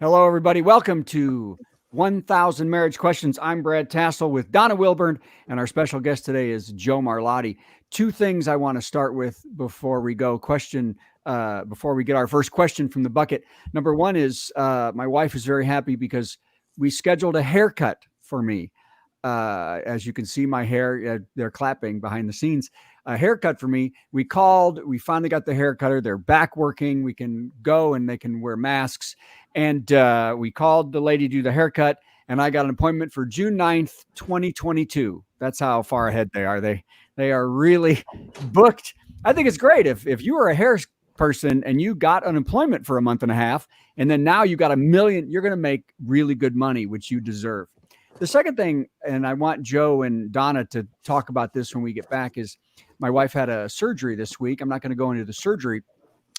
Hello, everybody. Welcome to 1000 Marriage Questions. I'm Brad Tassell with Donna Wilburn, and our special guest today is Joe Marlotti. Two things I want to start with before we go. Before we get our first question from the bucket. Number one is my wife is very happy because we scheduled a haircut for me. As you can see, my hair, they're clapping behind the scenes. A haircut for me. We finally got the hair cutter. They're back working. We can go and they can wear masks. And we called the lady to do the haircut, and I got an appointment for June 9th, 2022. That's how far ahead they are. They are really booked. I think it's great if you were a hair person and you got unemployment for a month and a half, and then now you got $1 million, you're going to make really good money, which you deserve. The second thing, and I want Joe and Donna to talk about this when we get back, is my wife had a surgery this week. I'm not going to go into the surgery,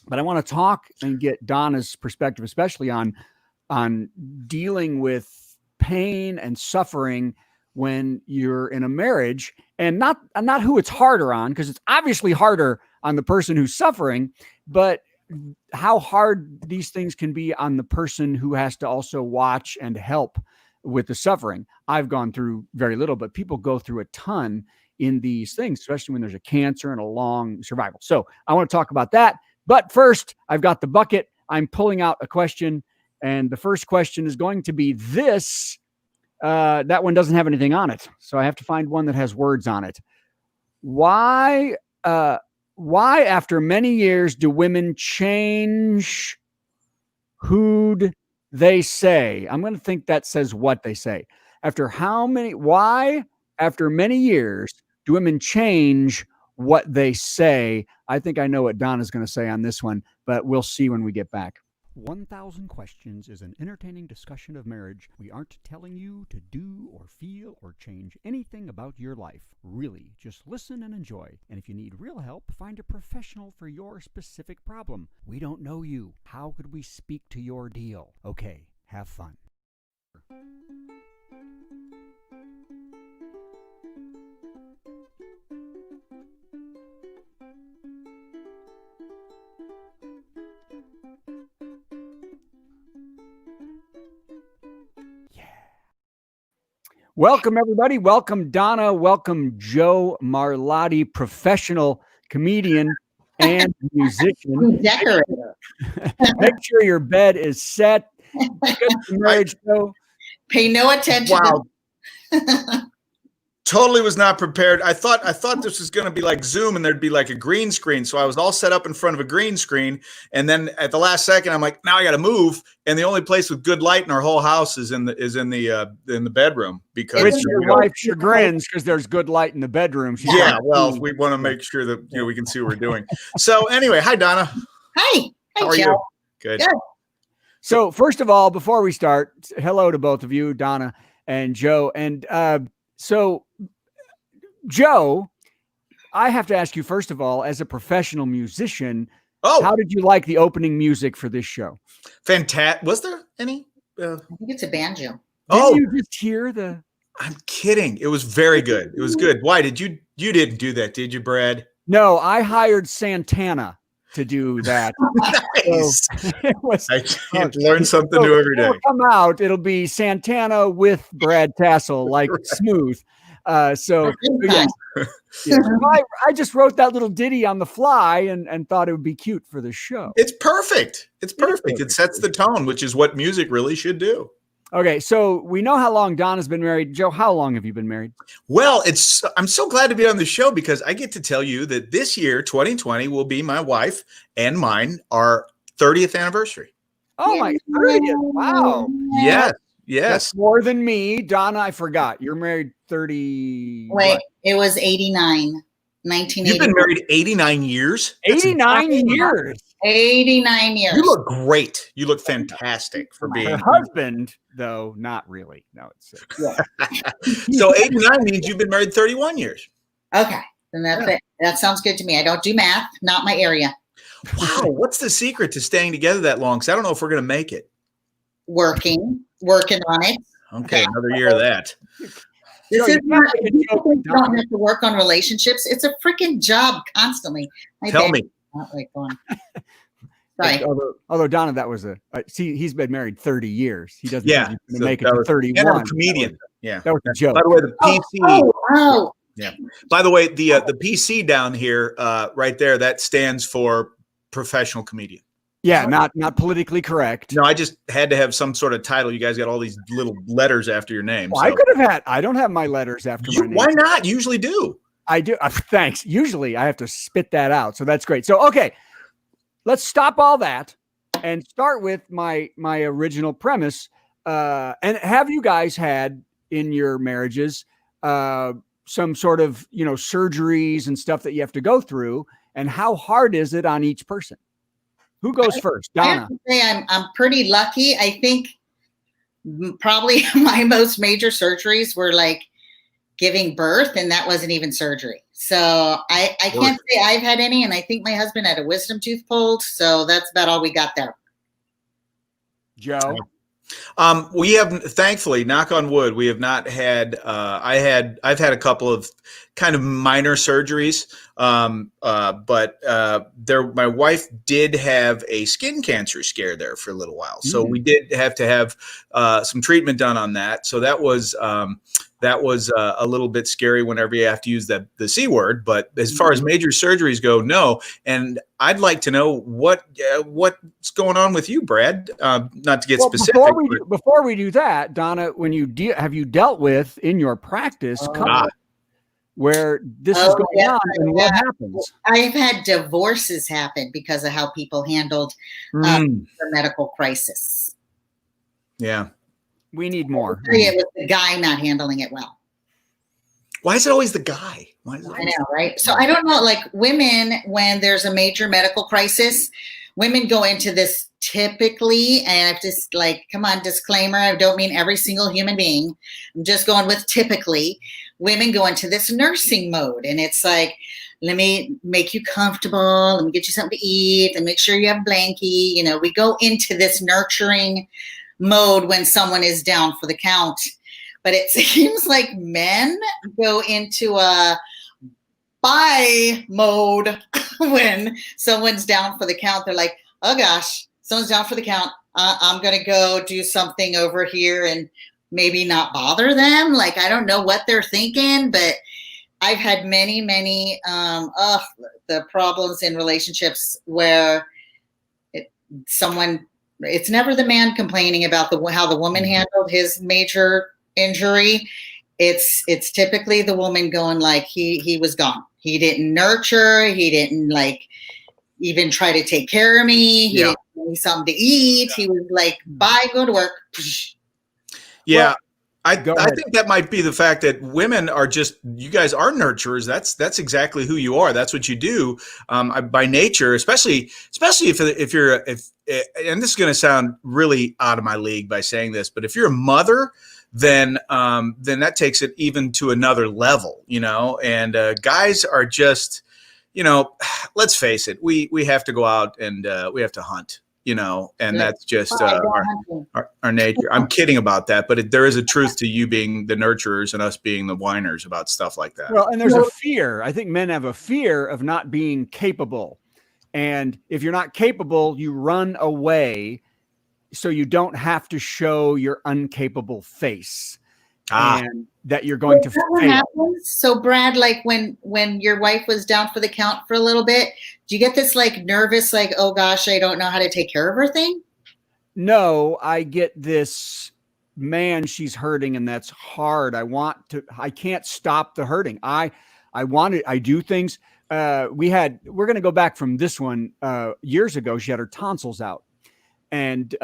but I want to talk and get Donna's perspective, especially on dealing with pain and suffering when you're in a marriage, and not who it's harder on, because it's obviously harder on the person who's suffering, but how hard these things can be on the person who has to also watch and help with the suffering. I've gone through very little, but people go through a ton in these things, especially when there's a cancer and a long survival. So I want to talk about that. But first, I've got the bucket. I'm pulling out a question, and the first question is going to be this. That one doesn't have anything on it, so I have to find one that has words on it. Why after many years do women change who'd they say? I'm going to think that says what they say. Why after many years do women change what they say? I think I know what Donna's going to say on this one, but we'll see when we get back. 1000 Questions is an entertaining discussion of marriage. We aren't telling you to do or feel or change anything about your life. Really, just listen and enjoy. And if you need real help, find a professional for your specific problem. We don't know you. How could we speak to your deal? Okay, have fun. Welcome, everybody. Welcome, Donna. Welcome, Joe Marlotti, professional comedian and musician. Decorator. Make sure your bed is set. Good marriage show. Pay no attention. Wow. Totally was not prepared. I thought this was going to be like Zoom and there'd be like a green screen. So I was all set up in front of a green screen. And then at the last second, I'm like, now I got to move. And the only place with good light in our whole house is in the bedroom, because which your wife chagrins because there's good light in the bedroom. Yeah. Well, we want to make sure that, we can see what we're doing. So anyway, hi, Donna. Hi. How are you? Good. So first of all, before we start, hello to both of you, Donna and Joe. And, so, Joe, I have to ask you, first of all, as a professional musician, how did you like the opening music for this show? Fantastic. Was there any? I think it's a banjo. Did you just hear the? I'm kidding. It was very good. It was good. Why did you didn't do that, did you, Brad? No, I hired Santana to do that. Nice. I can't learn something new every day. It'll come out. It'll be Santana with Brad Tassell, like right. Smooth. So yeah. I just wrote that little ditty on the fly and thought it would be cute for the show. It's perfect. It's perfect. It sets the tone, which is what music really should do. Okay, so we know how long Donna's been married. Joe, how long have you been married? Well, I'm so glad to be on the show because I get to tell you that this year, 2020, will be my wife and mine, our 30th anniversary. Oh, my 30th. Wow. Yes. That's more than me. Donna, I forgot. You're married 30. Wait, it was 89. 1980. You've been married 89 years? 89 years. 89 years. You look great. You look fantastic for being. Her husband, though, not really. No, it's So 89 means you've been married 31 years. Okay. Then that's it. That sounds good to me. I don't do math. Not my area. Wow. What's the secret to staying together that long? Because I don't know if we're going to make it. Working on it. Okay. Another year of that. This is not, you don't have to work on relationships. It's a freaking job constantly. Tell me. Wait, go on. Right. Although Donna, that was see, he's been married 30 years. He doesn't Yeah, think he's going to so make it that to was- 31. and I'm a comedian. That was a joke. By the way, the PC. Oh. Yeah. By the way, the PC down here, right there, that stands for professional comedian. Yeah, not politically correct. No, I just had to have some sort of title. You guys got all these little letters after your name. Well, So. I could have had. I don't have my letters after my name. Why not? You usually do. I do. Thanks. Usually, I have to spit that out. So that's great. So okay, let's stop all that and start with my original premise. And have you guys had in your marriages some sort of surgeries and stuff that you have to go through? And how hard is it on each person? Who goes first? Donna. I have to say I'm pretty lucky. I think probably my most major surgeries were like giving birth, and that wasn't even surgery. So I can't say I've had any, and I think my husband had a wisdom tooth pulled. So that's about all we got there. Joe. We have, thankfully, knock on wood, we have not had. I've had a couple of kind of minor surgeries, but my wife did have a skin cancer scare there for a little while, so we did have to have some treatment done on that. So that was a little bit scary whenever you have to use the C word. But as far as major surgeries go, no. And I'd like to know what's going on with you, Brad. Not to get specific. Before we do that, Donna, when have you dealt with in your practice where this is going on, and what happens? I've had divorces happen because of how people handled the medical crisis. Yeah. We need more. It was the guy not handling it well. Why is it always the guy? I know, right? So I don't know, like women, when there's a major medical crisis, women go into this typically, and I've just come on, disclaimer, I don't mean every single human being. I'm just going with typically. Women go into this nursing mode, and it's like, let me make you comfortable. Let me get you something to eat and make sure you have a blankie. We go into this nurturing mode when someone is down for the count. But it seems like men go into a buy mode when someone's down for the count. They're like, oh gosh, someone's down for the count. I'm going to go do something over here and maybe not bother them. I don't know what they're thinking, but I've had many the problems in relationships where it's never the man complaining about how the woman handled his major injury. It's typically the woman going he was gone. He didn't nurture. He didn't even try to take care of me. He didn't give me something to eat. He was like, bye, go to work. Yeah. Well, I think that might be the fact that women are you guys are nurturers. That's exactly who you are. That's what you do by nature, especially if you're, and this is going to sound really out of my league by saying this, but if you're a mother, then that takes it even to another level, and guys are just, let's face it, we have to go out and we have to hunt. And that's just our nature. I'm kidding about that, but there is a truth to you being the nurturers and us being the whiners about stuff like that. Well, and there's a fear. I think men have a fear of not being capable. And if you're not capable, you run away so you don't have to show your incapable face. And that you're going to fail. So Brad, when your wife was down for the count for a little bit, do you get this nervous, oh gosh, I don't know how to take care of her thing? No, I get this, man, she's hurting and that's hard. I can't stop the hurting. I do things. We're going to go back from this one years ago. She had her tonsils out, and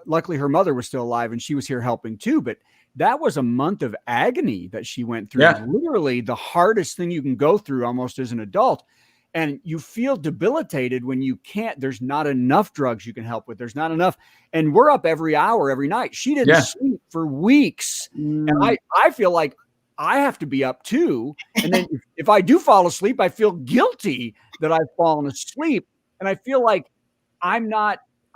luckily her mother was still alive and she was here helping too. But that was a month of agony that she went through. Yeah. Literally the hardest thing you can go through almost as an adult. And you feel debilitated when you can't, there's not enough drugs you can help with. There's not enough. And we're up every hour, every night. She didn't sleep for weeks. And I feel like I have to be up too. And then if I do fall asleep, I feel guilty that I've fallen asleep. And I feel like I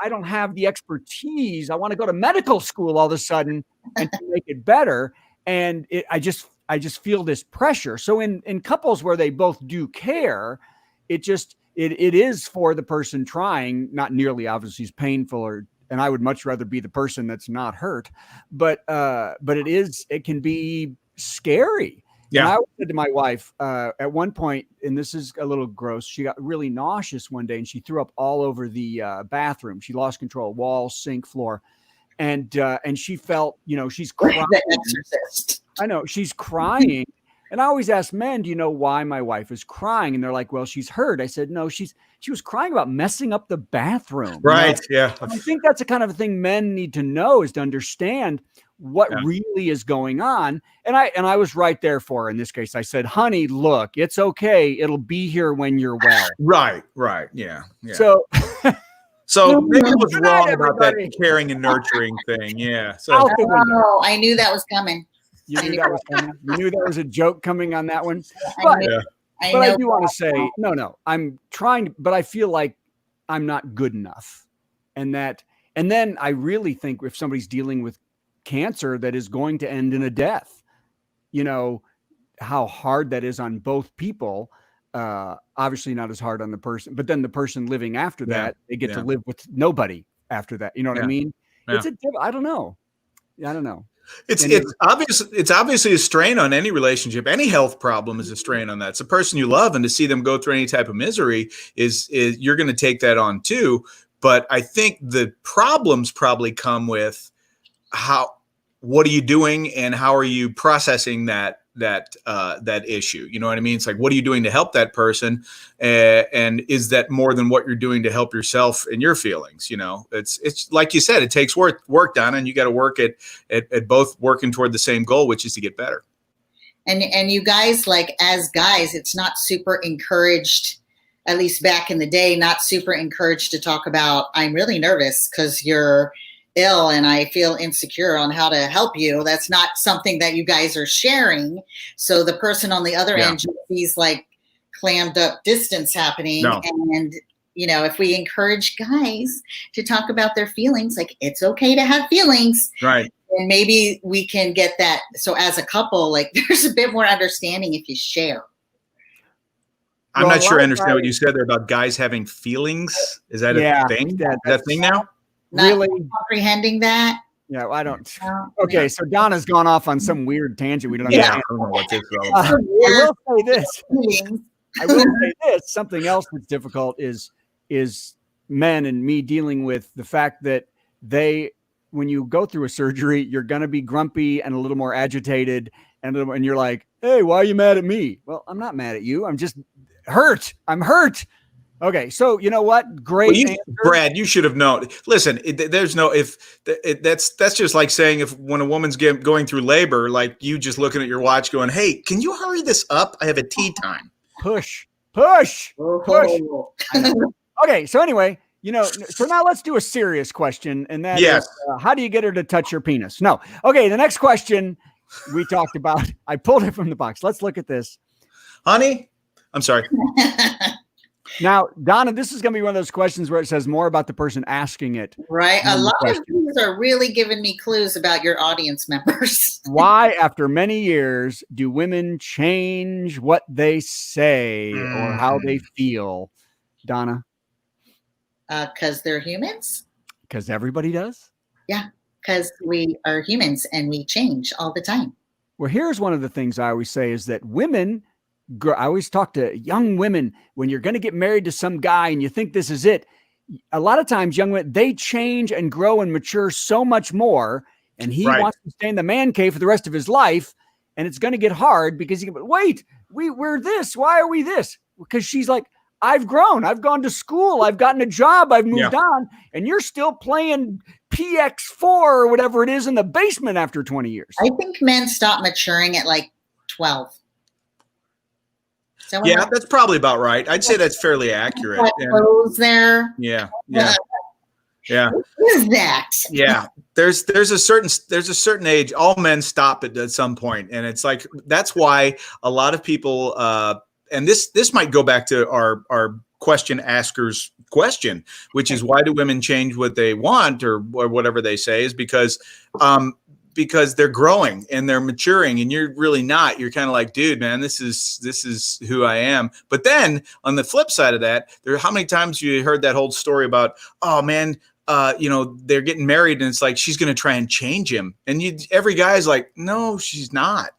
don't have the expertise. I want to go to medical school all of a sudden and to make it better. And I just feel this pressure. So in couples where they both do care, it it is for the person trying, not nearly obviously as painful, and I would much rather be the person that's not hurt, but it can be scary. Yeah. And I said to my wife at one point, and this is a little gross, she got really nauseous one day and she threw up all over the bathroom. She lost control, walls, sink, floor. And she felt, she's crying. The Exorcist. I know, she's crying. And I always ask men, do you know why my wife is crying? And they're like, well, she's hurt. I said, no, she was crying about messing up the bathroom. Right. Yeah. I think that's the kind of thing men need to know, is to understand what really is going on. And I was right there for her in this case. I said, honey, look, it's okay. It'll be here when you're well. Right. Yeah. So maybe I was Good wrong night, about that everybody. caring and nurturing thing. Yeah. So Out the window. Oh, I knew that was coming. You knew that was coming. You knew there was a joke coming on that one. I But, knew- but I know do want to that. say, no, I'm trying, but I feel like I'm not good enough. And then I really think if somebody's dealing with cancer that is going to end in a death, how hard that is on both people. Obviously not as hard on the person, but then the person living after that, they get to live with nobody after that. You know what I mean? Yeah. I don't know. I don't know. It's obvious. It's obviously a strain on any relationship. Any health problem is a strain on that. It's a person you love, and to see them go through any type of misery is you're going to take that on too. But I think the problems probably come with what are you doing and how are you processing that issue? You know what I mean? It's like, what are you doing to help that person? And is that more than what you're doing to help yourself and your feelings? It's like you said, it takes work done, and you got to work at both working toward the same goal, which is to get better. And you guys, like, as guys, it's not super encouraged, at least back in the day, not super encouraged to talk about, I'm really nervous because you're ill and I feel insecure on how to help you. That's not something that you guys are sharing. So the person on the other end just sees like clammed up distance happening. No. And, if we encourage guys to talk about their feelings, like, it's okay to have feelings. Right. And maybe we can get that. So as a couple, like, there's a bit more understanding if you share. I'm not sure I understand what you said there about guys having feelings. Is that a thing? Is that a thing now? Really comprehending that. Yeah, I don't. Okay, so Donna's gone off on some weird tangent. We don't understand. I don't know what this is. I will say this. Something else that's difficult is men and me dealing with the fact that when you go through a surgery, you're going to be grumpy and a little more agitated, and you're like, hey, why are you mad at me? Well, I'm not mad at you. I'm just hurt. I'm hurt. Okay, so you know what? Great, answer. Brad. You should have known. Listen, that's just like saying when a woman's going through labor, like you just looking at your watch, going, "Hey, can you hurry this up? I have a tea time." Push. Oh. Okay, so anyway, so now let's do a serious question, and that is, how do you get her to touch your penis? No. Okay, the next question we talked about. I pulled it from the box. Let's look at this, honey. I'm sorry. Now, Donna, this is going to be one of those questions where it says more about the person asking it. Right. A lot of these are really giving me clues about your audience members. Why, after many years, do women change what they say or how they feel? Donna? Because they're humans. Because everybody does? Yeah, because we are humans and we change all the time. Well, here's one of the things I always say is that women, I always talk to young women, when you're going to get married to some guy and you think this is it, a lot of times young women, they change and grow and mature so much more, and he wants to stay in the man cave for the rest of his life, and it's going to get hard because wait, we're this. Why are we this? Because she's like, I've grown. I've gone to school. I've gotten a job. I've moved on, and you're still playing PX4 or whatever it is in the basement after 20 years. I think men stop maturing at like 12. Yeah, that's probably about right. I'd say that's fairly accurate. There. Yeah. What is that? Yeah. There's a certain age. All men stop at some point, and it's like that's why a lot of people. And this might go back to our question asker's question, which is why do women change what they want or whatever they say, is because because they're growing and they're maturing, and you're really not. You're kind of like, dude, man, this is who I am. But then on the flip side of that, how many times you heard that whole story about, oh man, they're getting married and it's like, she's going to try and change him. And every guy's like, no, she's not.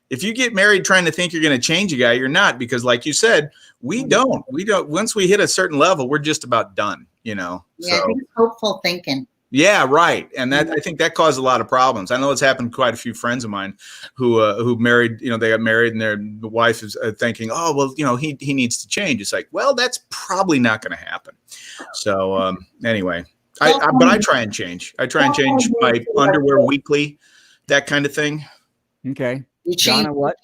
If you get married trying to think you're going to change a guy, you're not, because like you said, we don't, once we hit a certain level, we're just about done, Yeah, So, I think it's hopeful thinking. yeah, right. And that, I think that caused a lot of problems. I know it's happened to quite a few friends of mine who married, they got married and the wife is thinking, oh, well, he needs to change. It's like, well, that's probably not going to happen. So anyway, but I try and change. I try and change my underwear weekly, that kind of thing. Okay. You change Donna, what?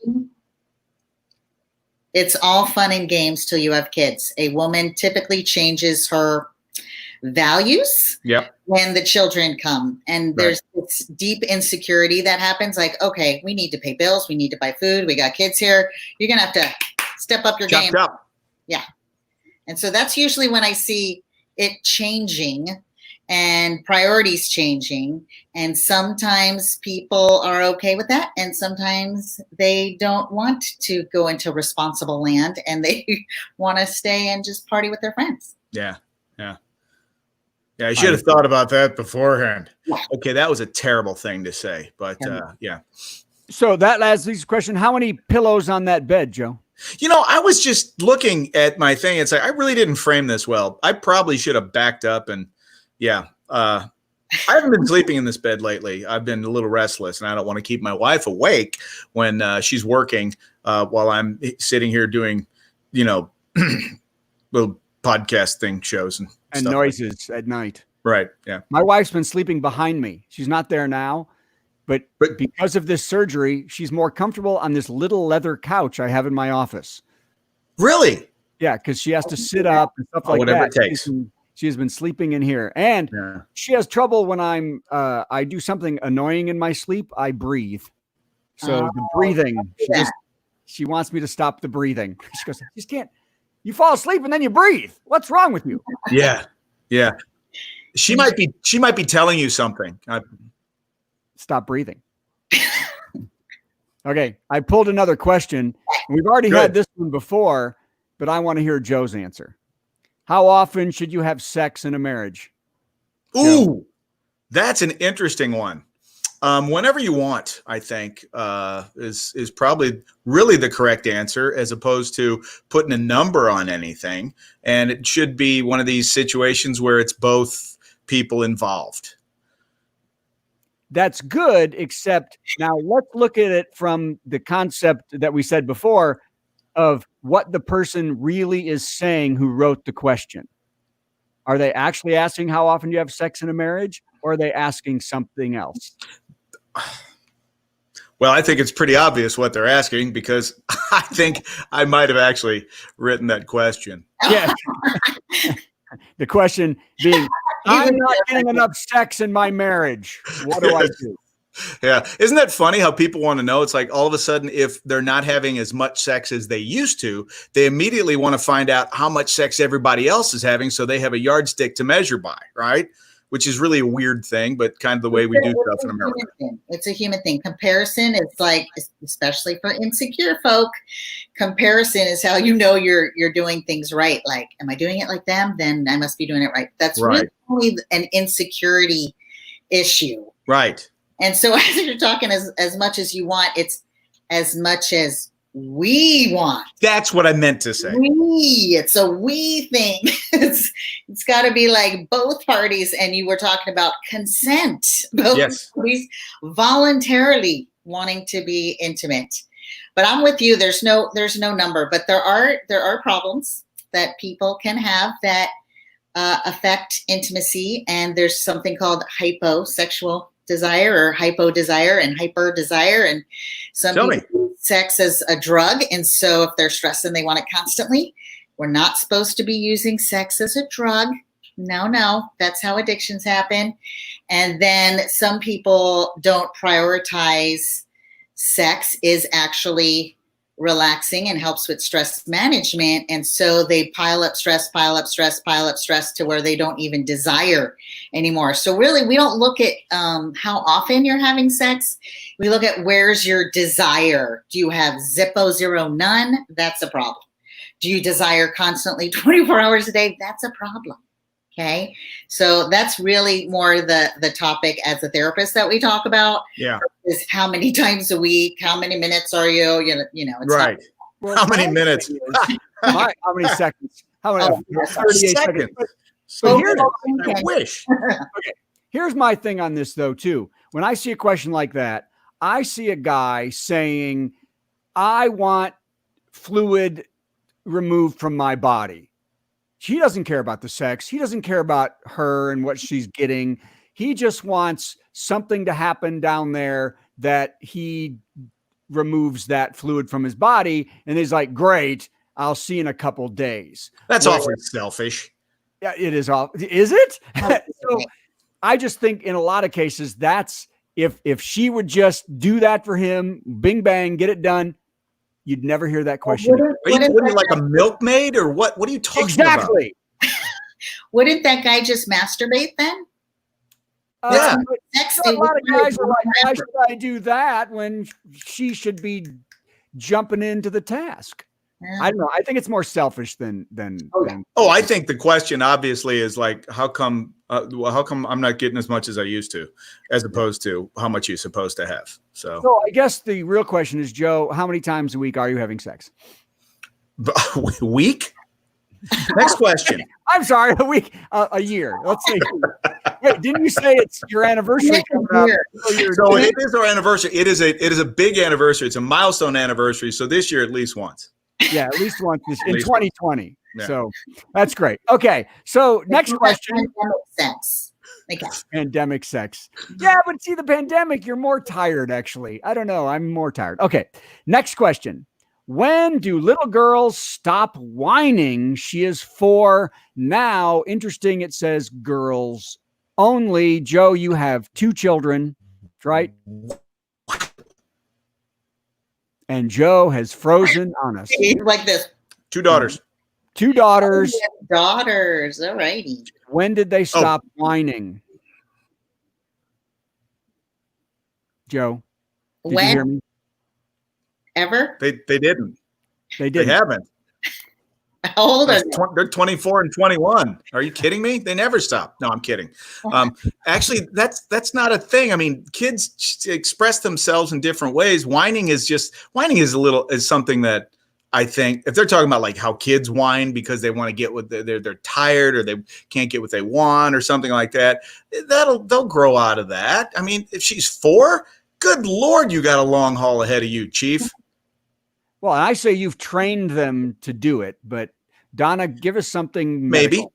It's all fun and games till you have kids. A woman typically changes her values when the children come, and there's this deep insecurity that happens. Like, okay, we need to pay bills, we need to buy food, we got kids here. You're gonna have to step up your game. Yeah, and so that's usually when I see it changing and priorities changing. And sometimes people are okay with that, and sometimes they don't want to go into responsible land and they want to stay and just party with their friends. Yeah, I should have thought about that beforehand. Okay, that was a terrible thing to say, but yeah. So that last week's question, how many pillows on that bed, Joe? I was just looking at my thing. It's like, I really didn't frame this well. I probably should have backed up and I haven't been sleeping in this bed lately. I've been a little restless, and I don't want to keep my wife awake when she's working while I'm sitting here doing, little podcast thing shows and noises at night. Right. Yeah. My wife's been sleeping behind me. She's not there now, but because of this surgery, she's more comfortable on this little leather couch I have in my office. Really? Yeah, because she has to sit up and stuff like whatever that. It takes. She has been sleeping in here, and she has trouble when I do something annoying in my sleep. I breathe. So the breathing, she wants me to stop the breathing. She goes, you just can't. You fall asleep and then you breathe. What's wrong with you? Yeah. She might be telling you something. Stop breathing. Okay, I pulled another question. We've already had this one before, but I want to hear Joe's answer. How often should you have sex in a marriage? Ooh, that's an interesting one. Whenever you want, I think, is probably really the correct answer, as opposed to putting a number on anything. And it should be one of these situations where it's both people involved. That's good, except now let's look at it from the concept that we said before of what the person really is saying who wrote the question. Are they actually asking how often you have sex in a marriage, or are they asking something else? Well, I think it's pretty obvious what they're asking, because I think I might have actually written that question. Yeah. The question being, I'm not getting enough sex in my marriage. What do I do? Yeah. Isn't that funny how people want to know? It's like all of a sudden, if they're not having as much sex as they used to, they immediately want to find out how much sex everybody else is having, so they have a yardstick to measure by, right? Which is really a weird thing, but kind of the way we do stuff in America. It's a human thing. Comparison is like, especially for insecure folk, comparison is how you know you're doing things right. Like, am I doing it like them? Then I must be doing it right. That's really only an insecurity issue. Right. And so as you're talking as much as you want, it's as much as we want. That's what I meant to say. It's a we thing. It's got to be like both parties. And you were talking about consent. Both parties voluntarily wanting to be intimate. But I'm with you. There's no number. But there are problems that people can have that affect intimacy. And there's something called hyposexual desire, or hypo desire and hyper desire. And some people see sex as a drug. And so if they're stressed and they want it constantly, we're not supposed to be using sex as a drug. No, that's how addictions happen. And then some people don't prioritize sex is actually relaxing and helps with stress management. And so they pile up stress to where they don't even desire anymore. So really, we don't look at how often you're having sex. We look at where's your desire. Do you have zippo, zero, none? That's a problem. Do you desire constantly 24 hours a day? That's a problem. Okay. So that's really more the topic as a therapist that we talk about. Yeah. Is how many times a week? How many minutes are you? You know, it's right. Well, how many minutes? How many seconds? How many? 38 seconds. So here's, I wish. Okay. Here's my thing on this though, too. When I see a question like that, I see a guy saying, I want fluid removed from my body. He doesn't care about the sex. He doesn't care about her and what she's getting. He just wants something to happen down there that he removes that fluid from his body. And he's like, great, I'll see you in a couple days. That's awfully selfish. Yeah, it is. Is it? So I just think in a lot of cases, that's if she would just do that for him, bing, bang, get it done, you'd never hear that question. Are you like a milkmaid or what? What are you talking about? Exactly. Wouldn't that guy just masturbate then? Yeah. A lot of guys are like, why should I do that when she should be jumping into the task? Yeah. I don't know. I think it's more selfish than. Oh, I think the question obviously is like, how come I'm not getting as much as I used to, as opposed to how much you're supposed to have. So I guess the real question is, Joe, how many times a week are you having sex? Week? Next question. I'm sorry, a week, a year. Let's say. Wait, didn't you say it's your anniversary coming up? So it is our anniversary. It is a big anniversary. It's a milestone anniversary. So this year, at least once. Yeah, at least once in 2020. Yeah. So that's great. Okay, so next question. Pandemic sex. Okay. Pandemic sex. Yeah, but see, the pandemic, you're more tired, actually. I don't know. I'm more tired. Okay, next question. When do little girls stop whining? She is 4 now. Interesting, it says girls only. Joe, you have 2 children, right? And Joe has frozen on us. Like this. 2 daughters. 2 daughters. Daughters. All righty. When did they stop whining? Joe, did you hear me? Ever? They didn't. They didn't. They haven't. How old are they? They're 24 and 21. Are you kidding me? They never stop. No, I'm kidding. Actually, that's not a thing. I mean, kids express themselves in different ways. Whining is something that I think if they're talking about like how kids whine because they want to get what they're tired or they can't get what they want or something like that, they'll grow out of that. I mean, if she's 4, good Lord, you got a long haul ahead of you, Chief. Well, I say you've trained them to do it, but Donna, give us something. Maybe. Medical.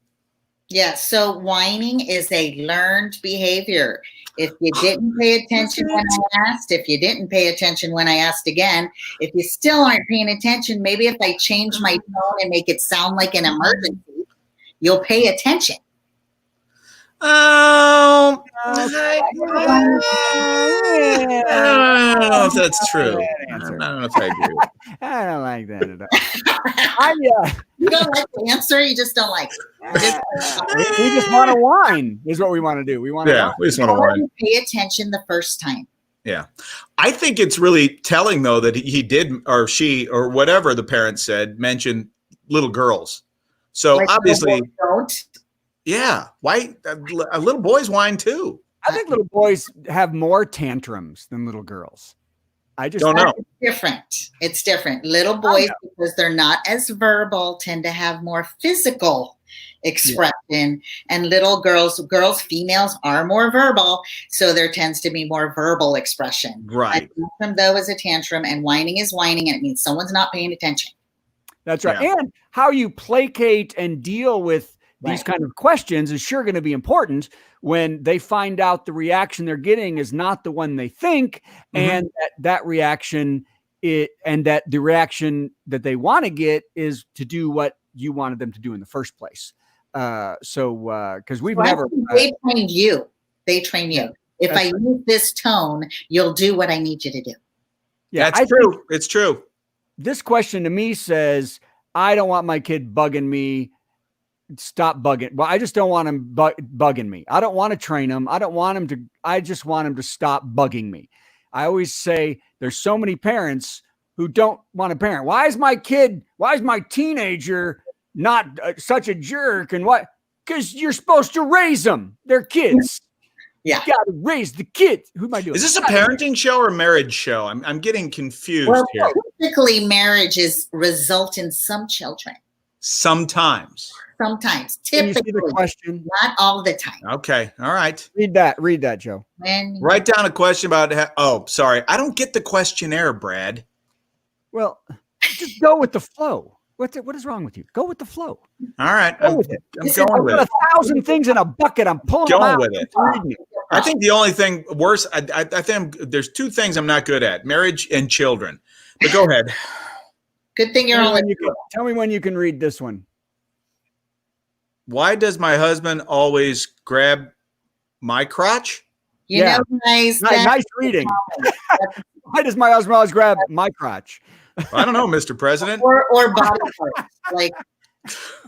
Yeah. So whining is a learned behavior. If you didn't pay attention when I asked, if you didn't pay attention when I asked again, if you still aren't paying attention, maybe if I change my tone and make it sound like an emergency, you'll pay attention. I don't know if that's true. I don't know if I agree. I don't like that at all. You don't like the answer, you just don't like it. We just want to whine is what we want to do. We want to whine. We just want to whine. Pay attention the first time. Yeah. I think it's really telling though that he did, or she, or whatever the parents said, mention little girls. So like obviously don't. Yeah. Why little boys whine too? I think little boys have more tantrums than little girls. I just don't know. It's different. Little boys, because they're not as verbal, tend to have more physical expression, and little girls, females are more verbal, so there tends to be more verbal expression. Right. A tantrum though is a tantrum, and whining is whining, and it means someone's not paying attention. That's right. Yeah. And how you placate and deal with these kind of questions is sure going to be important when they find out the reaction they're getting is not the one they think, and that reaction that the reaction that they want to get is to do what you wanted them to do in the first place. Because we've never they train you. If I use this tone, you'll do what I need you to do. Yeah, that's true. It's true. this question to me says, I don't want my kid bugging me. Stop bugging. Well, I just don't want him bugging me. I don't want to train him. I just want him to stop bugging me. I always say there's so many parents who don't want to parent. Why is my teenager not such a jerk? And what? Because you're supposed to raise them. They're kids. Yeah. You got to raise the kids. Who am I doing? Is this a parenting show or a marriage show? I'm getting confused here. Typically, marriages result in some children. Sometimes. Can you see Typically. the question? Not all the time. Okay. All right. Read that, Joe. Write down a question about sorry. I don't get the questionnaire, Brad. Well, just go with the flow. What is wrong with you? Go with the flow. All right. Go with it. I'm going with it. 1,000 things in a bucket. I'm pulling them out. Going with it. I think the only thing worse, I think there's two things I'm not good at: marriage and children. But go ahead. Good thing you're only. Tell me when you can read this one. Why does my husband always grab my crotch? You know, guys. Nice reading. Why does my husband always grab my crotch? I don't know, Mr. President. Or body parts. Like,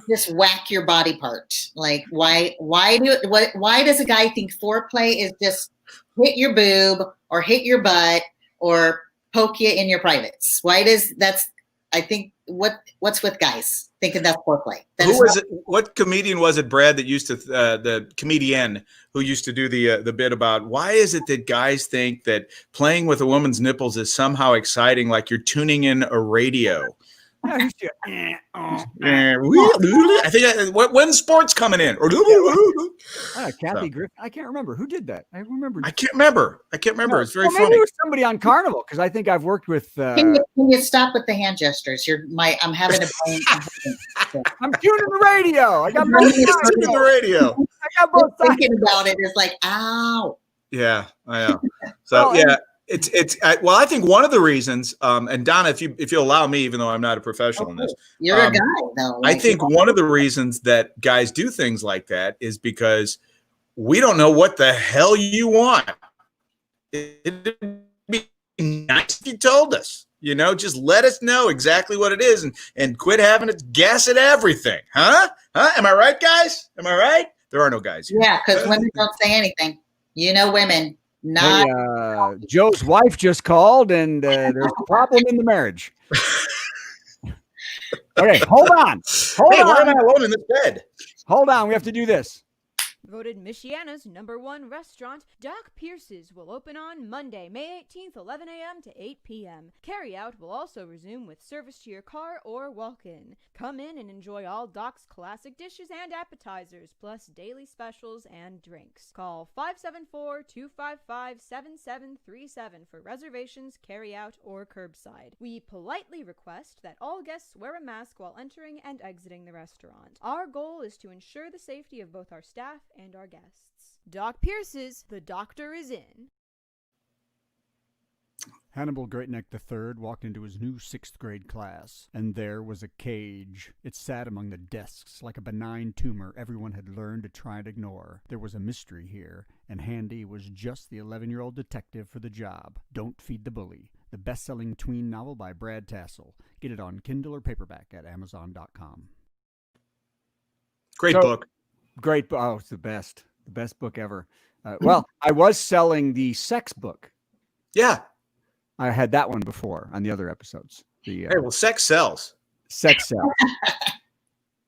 just whack your body part. Like, why does a guy think foreplay is just hit your boob or hit your butt or poke you in your privates? I think what's with guys thinking that's foreplay? What comedian was it, Brad, that used to the comedian who used to do the bit about why is it that guys think that playing with a woman's nipples is somehow exciting, like you're tuning in a radio? I think when's sports coming in? Kathy Griffin. I can't remember who did that. I can't remember. No, It's very funny. Maybe it was somebody on Carnival because I think I've worked with. Can you stop with the hand gestures? I'm having a brain. I'm tuning the radio. I got both tuning the radio. I got both sides. Thinking about it is like, ow. Yeah, I know. So yeah. I think one of the reasons, and Donna, if you allow me, even though I'm not a professional in this, you're a guy though. I think one of the reasons that guys do things like that is because we don't know what the hell you want. It'd be nice if you told us. Just let us know exactly what it is and quit having to guess at everything. Huh? Am I right, guys? Am I right? There are no guys here. Yeah, because women don't say anything. Women. Hey, Joe's wife just called, and there's a problem in the marriage. Okay, hold on. Why am I alone in this bed? Hold on, we have to do this. Voted Michiana's #1 restaurant, Doc Pierce's will open on Monday, May 18th, 11 a.m. to 8 p.m. Carryout will also resume with service to your car or walk-in. Come in and enjoy all Doc's classic dishes and appetizers, plus daily specials and drinks. Call 574-255-7737 for reservations, carryout, or curbside. We politely request that all guests wear a mask while entering and exiting the restaurant. Our goal is to ensure the safety of both our staff and our guests. Doc Pierce's The Doctor is In. Hannibal Greatneck III walked into his new 6th grade class, and there was a cage. It sat among the desks like a benign tumor everyone had learned to try and ignore. There was a mystery here, and Handy was just the 11-year-old detective for the job. Don't Feed the Bully, the best-selling tween novel by Brad Tassell. Get it on Kindle or paperback at Amazon.com. Great book. Great book. Oh, it's the best book ever. Well, I was selling the sex book. Yeah. I had that one before on the other episodes. Hey, well, sex sells. Sex sells.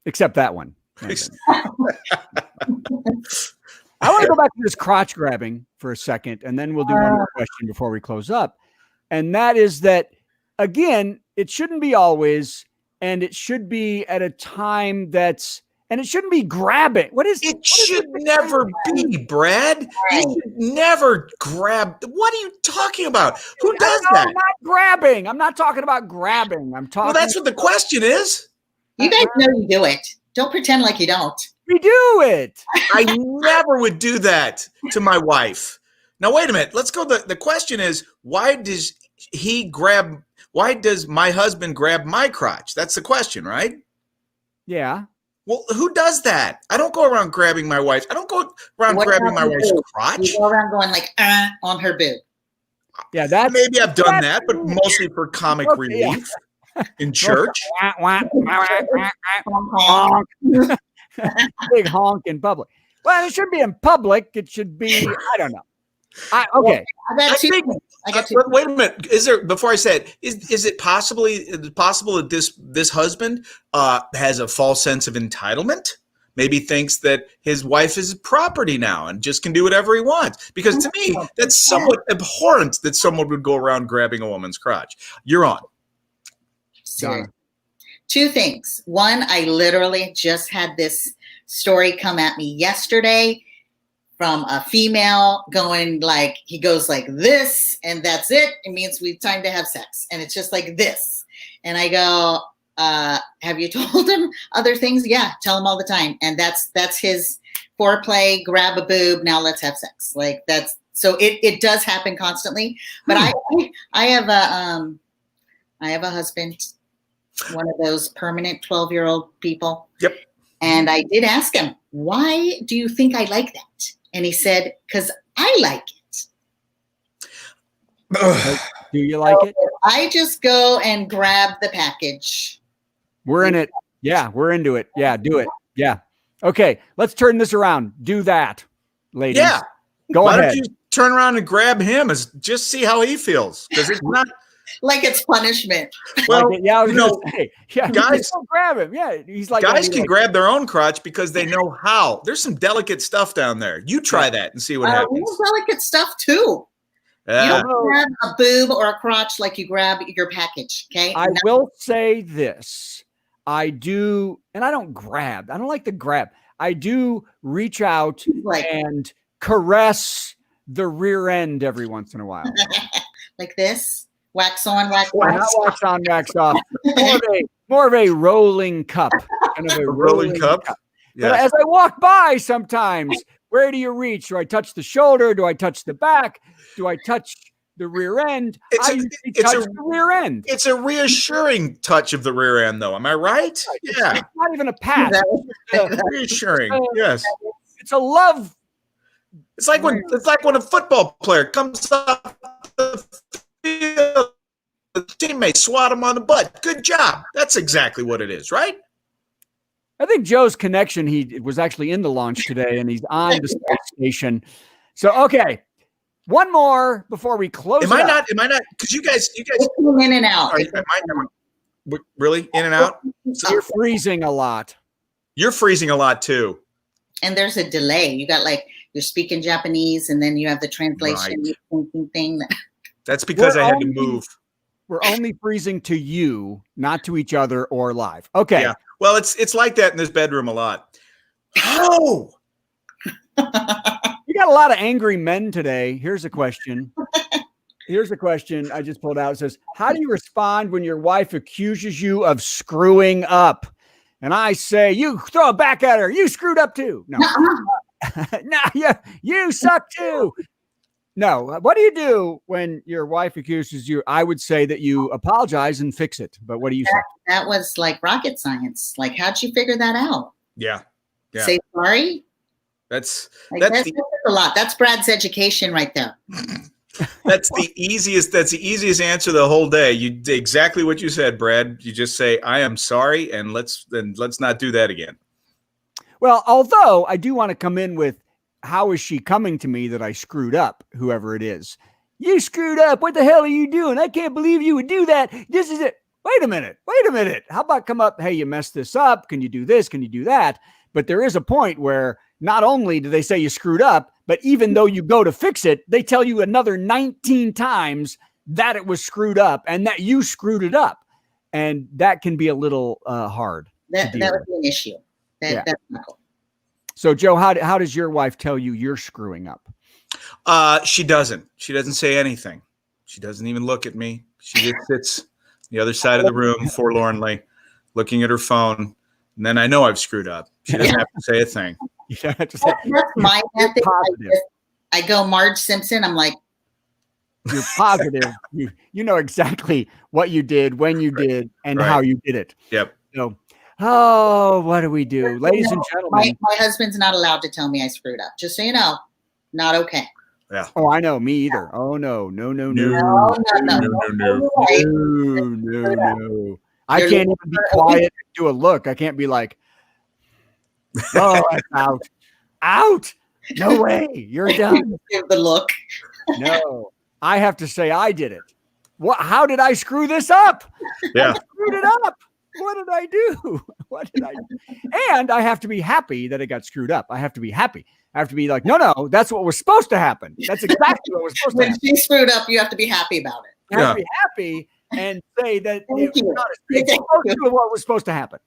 Except that one. I want to go back to this crotch grabbing for a second, and then we'll do one more question before we close up. And that is that, again, it shouldn't be always, and it should be at a time and it shouldn't be grabbing. It should never be, Brad. You should never grab. What are you talking about? Who does that? I'm not grabbing. I'm not talking about grabbing. I'm talking. Well, that's what the question is. You guys know you do it. Don't pretend like you don't. We do it. I never would do that to my wife. Now, wait a minute. Let's go. The question is, why does my husband grab my crotch? That's the question, right? Yeah. Well, who does that? I don't go around grabbing my wife. I don't go around grabbing my wife's crotch. You go around going like on her boob. Yeah, maybe I've done that, but mostly for comic relief. In church? Honk. Big honk in public. Well, it should be in public. It should be, I don't know. Okay. I got two. Wait a minute. Is there, before I say it, is it possible that this husband has a false sense of entitlement? Maybe thinks that his wife is property now and just can do whatever he wants. Because to me, that's somewhat abhorrent that someone would go around grabbing a woman's crotch. You're on. Donna. Two things. One, I literally just had this story come at me yesterday from a female going like, he goes like this, and that's it. It means we've time to have sex. And it's just like this. And I go, have you told him other things? Yeah, tell him all the time. And that's his foreplay, grab a boob, now let's have sex. Like that's, so it does happen constantly. But I have a husband, one of those permanent 12-year-old people. Yep. And I did ask him, why do you think I like that? And he said, because I like it. Do you like it? I just go and grab the package. We're in it. Yeah, we're into it. Yeah, do it. Yeah. Okay, let's turn this around. Do that, ladies. Yeah. Go Why ahead. don't you turn around and grab him and just see how he feels? Because it's not. Like it's punishment. Well, yeah, I was you know, gonna say, yeah, guys- don't grab him. Yeah, he's like guys can grab their own crotch because they know how. There's some delicate stuff down there. You try that and see what We happens. have delicate stuff too. You Yeah. don't grab a boob or a crotch like you grab your package. Okay. I will say this. I do, and I don't grab. I don't like the grab. I do reach out Like- and caress the rear end every once in a while. Like this. Wax on, wax Not off. wax on, wax off. More of a rolling cup. Kind of a rolling cup. But Yeah. as I walk by sometimes, where do you reach? Do I touch the shoulder? Do I touch the back? Do I touch the rear end? I usually touch the rear end. It's a reassuring touch of the rear end, though. Am I right? Yeah. It's not even a pat. Reassuring. Yes. It's a love. It's like when a football player comes off the field, the teammates swat him on the butt. Good job. That's exactly what it is, right? I think Joe's connection, he was actually in the launch today and he's on the space station. So, okay. One more before we close. Am I not? Because you guys In and out. really in and out. So you're freezing a lot. You're freezing a lot too. And there's a delay. You got like, you're speaking Japanese and then you have the translation thing. That's because We're I had to only- move. We're only freezing to you, not to each other or live. Okay. Yeah. Well, it's like that in this bedroom a lot. Oh, You got a lot of angry men today. Here's a question. Here's a question I just pulled out. It says, how do you respond when your wife accuses you of screwing up? And I say, you throw it back at her. You screwed up too. No. No, you suck too. No. What do you do when your wife accuses you? I would say that you apologize and fix it. But what do you say? That was like rocket science. Like, how'd you figure that out? yeah. Yeah. Say sorry. That's That's a lot. That's Brad's education right there. That's the easiest answer the whole day. You did exactly what you said, Brad. You just say, I am sorry, and let's not do that again. Well, although I do want to come in with, how is she coming to me that I screwed up, whoever it is? You screwed up. What the hell are you doing? I can't believe you would do that. This is it. Wait a minute. How about come up? Hey, you messed this up. Can you do this? Can you do that? But there is a point where not only do they say you screwed up, but even though you go to fix it, they tell you another 19 times that it was screwed up and that you screwed it up. And that can be a little hard. That would be an issue. That's not cool. So, Joe, how does your wife tell you you're screwing up? She doesn't. She doesn't say anything. She doesn't even look at me. She just sits on the other side of the room forlornly, looking at her phone. And then I know I've screwed up. She doesn't have to say a thing. That's my method. I go Marge Simpson. I'm like, you're positive. you know exactly what you did, when you did, and how you did it. Yep. So, what do we do? Ladies and gentlemen. My husband's not allowed to tell me I screwed up. Just so you know, not okay. Yeah. Oh, I know. Me either. Oh, no. I You're can't even be quiet and do a look. I can't be like, oh, that's out. Out. No way. You're done. Give the look. No. I have to say I did it. What? How did I screw this up? Yeah. I screwed it up. What did I do? What did I do? And I have to be happy that it got screwed up. I have to be happy. I have to be like, no, that's what was supposed to happen. That's exactly what was supposed to When happen. she screwed up, you have to be happy about it. I have to be happy and say that it was you. not it's supposed to what was supposed to happen.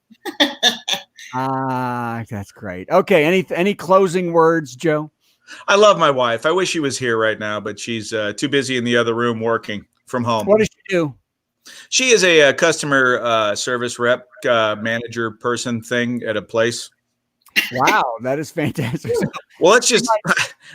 That's great. Okay. Any closing words, Joe? I love my wife. I wish she was here right now, but she's too busy in the other room working from home. What does she do? She is a customer service rep, manager person thing at a place. Wow, that is fantastic. Well, it's just,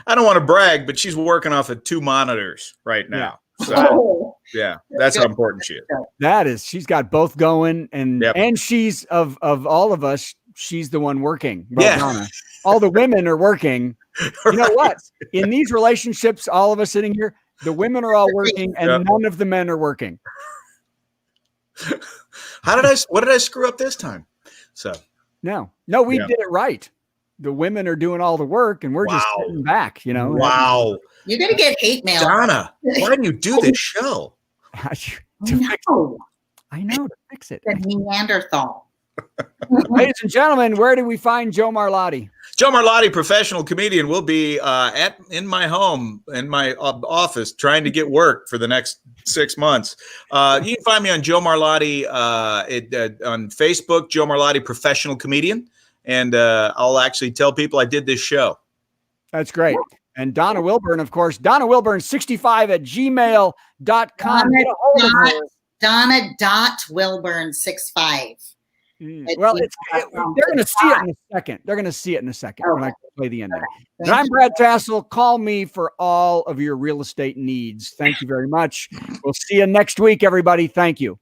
I don't want to brag, but she's working off of 2 monitors right now. So, yeah, that's how important she is. She's got both going, and Yep. and she's of all of us, she's the one working. Yeah. Donna. All the women are working. You know what? In these relationships, all of us sitting here, the women are all working, and Yep. none of the men are working. What did I screw up this time? So No, we did it right. The women are doing all the work, and we're just Wow. sitting back. You know. Wow, You're going to get hate mail. Donna, why didn't you do this show? I know to fix it. The Neanderthal. Ladies and gentlemen, where do we find Joe Marlotti? Joe Marlotti, professional comedian, will be in my home, in my office, trying to get work for the next 6 months. You can find me on Joe Marlotti on Facebook, Joe Marlotti, professional comedian, and I'll actually tell people I did this show. That's great. And Donna Wilburn, of course, Donna Wilburn 65 at gmail.com. Get a hold of her. Donna.Wilburn65. Well, they're going to see it in a second. They're going to see it in a second when I play the ending. And I'm Brad Tassell. Call me for all of your real estate needs. Thank you very much. We'll see you next week, everybody. Thank you.